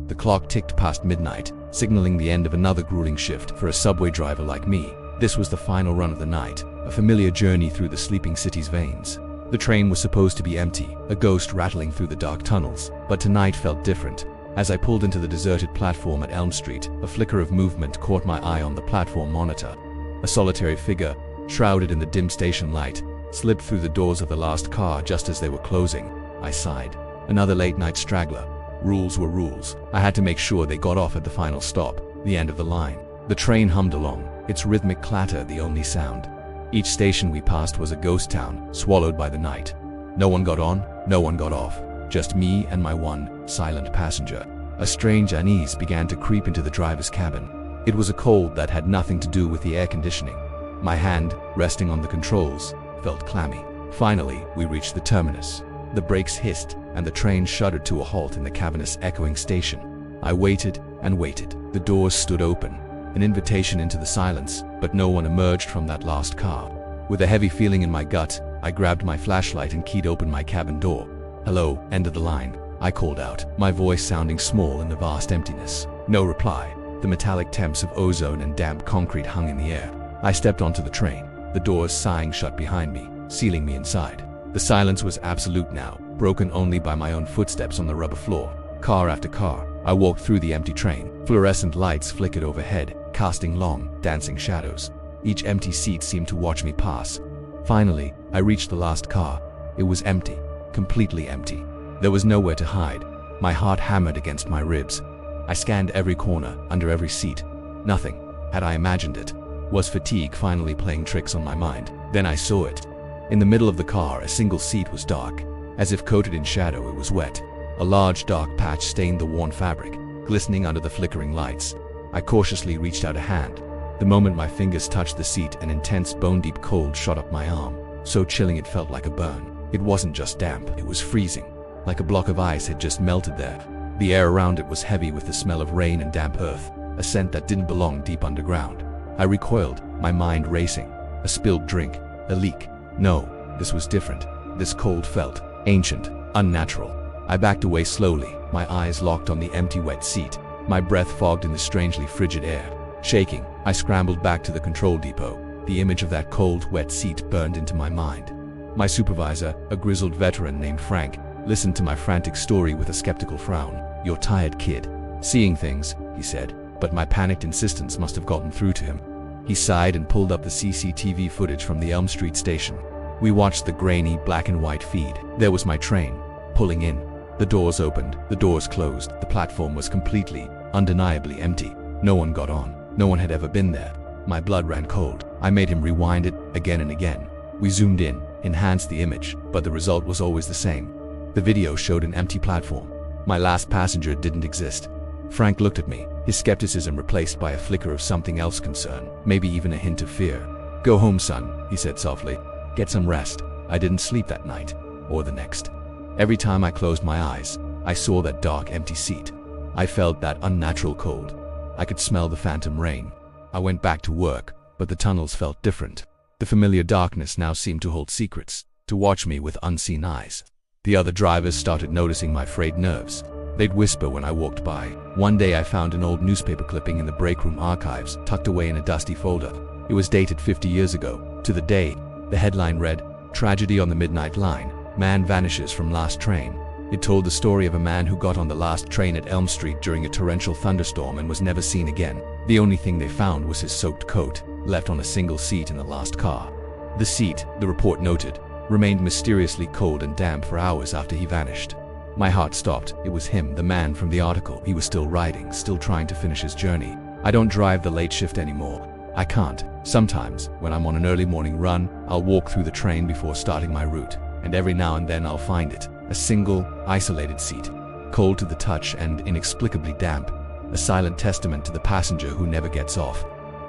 The clock ticked past midnight, signaling the end of another grueling shift for a subway driver like me. This was the final run of the night, a familiar journey through the sleeping city's veins. The train was supposed to be empty, a ghost rattling through the dark tunnels, but tonight felt different. As I pulled into the deserted platform at Elm Street, a flicker of movement caught my eye on the platform monitor. A solitary figure, shrouded in the dim station light, slipped through the doors of the last car just as they were closing. I sighed. Another late-night straggler. Rules were rules. I had to make sure they got off at the final stop, the end of the line. The train hummed along, its rhythmic clatter the only sound. Each station we passed was a ghost town, swallowed by the night. No one got on, no one got off. Just me and my one silent passenger. A strange unease began to creep into the driver's cabin. It was a cold that had nothing to do with the air conditioning. My hand, resting on the controls, felt clammy. Finally, we reached the terminus. The brakes hissed, and the train shuddered to a halt in the cavernous, echoing station. I waited and waited. The doors stood open, an invitation into the silence, but no one emerged from that last car. With a heavy feeling in my gut, I grabbed my flashlight and keyed open my cabin door. "Hello, end of the line," I called out, my voice sounding small in the vast emptiness. No reply. The metallic temps of ozone and damp concrete hung in the air. I stepped onto the train, the doors sighing shut behind me, sealing me inside. The silence was absolute now, broken only by my own footsteps on the rubber floor. Car after car, I walked through the empty train. Fluorescent lights flickered overhead, casting long, dancing shadows. Each empty seat seemed to watch me pass. Finally, I reached the last car. It was empty, completely empty. There was nowhere to hide. My heart hammered against my ribs. I scanned every corner, under every seat. Nothing. Had I imagined it? Was fatigue finally playing tricks on my mind? Then I saw it. In the middle of the car, a single seat was dark. As if coated in shadow, it was wet. A large dark patch stained the worn fabric, glistening under the flickering lights. I cautiously reached out a hand. The moment my fingers touched the seat, an intense bone-deep cold shot up my arm, so chilling it felt like a burn. It wasn't just damp, it was freezing, like a block of ice had just melted there. The air around it was heavy with the smell of rain and damp earth, a scent that didn't belong deep underground. I recoiled, my mind racing. A spilled drink, a leak. No, this was different. This cold felt ancient, unnatural. I backed away slowly, my eyes locked on the empty wet seat, my breath fogged in the strangely frigid air. Shaking, I scrambled back to the control depot. The image of that cold, wet seat burned into my mind. My supervisor, a grizzled veteran named Frank, listened to my frantic story with a skeptical frown. "You're tired, kid. Seeing things," he said, but my panicked insistence must have gotten through to him. He sighed and pulled up the CCTV footage from the Elm Street station. We watched the grainy, black and white feed. There was my train, pulling in. The doors opened, the doors closed. The platform was completely, undeniably empty. No one got on. No one had ever been there. My blood ran cold. I made him rewind it again and again. We zoomed in, enhanced the image, but the result was always the same. The video showed an empty platform. My last passenger didn't exist. Frank looked at me, his skepticism replaced by a flicker of something else concern, maybe even a hint of fear. "Go home, son," he said softly. "Get some rest." I didn't sleep that night, or the next. Every time I closed my eyes, I saw that dark, empty seat. I felt that unnatural cold. I could smell the phantom rain. I went back to work, but the tunnels felt different. The familiar darkness now seemed to hold secrets, to watch me with unseen eyes. The other drivers started noticing my frayed nerves. They'd whisper when I walked by. One day I found an old newspaper clipping in the break room archives, tucked away in a dusty folder. It was dated 50 years ago, to the day. The headline read, "Tragedy on the Midnight Line. Man vanishes from last train." It told the story of a man who got on the last train at Elm Street during a torrential thunderstorm and was never seen again. The only thing they found was his soaked coat, left on a single seat in the last car. The seat, the report noted, remained mysteriously cold and damp for hours after he vanished. My heart stopped. It was him, the man from the article. He was still riding, still trying to finish his journey. I don't drive the late shift anymore. I can't. Sometimes, when I'm on an early morning run, I'll walk through the train before starting my route, and every now and then I'll find it. A single, isolated seat, cold to the touch and inexplicably damp, a silent testament to the passenger who never gets off,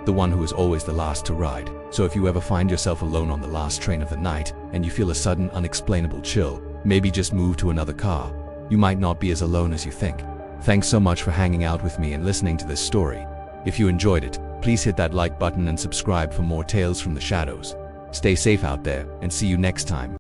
the one who is always the last to ride. So if you ever find yourself alone on the last train of the night, and you feel a sudden, unexplainable chill, maybe just move to another car. You might not be as alone as you think. Thanks so much for hanging out with me and listening to this story. If you enjoyed it, please hit that like button and subscribe for more tales from the shadows. Stay safe out there, and see you next time.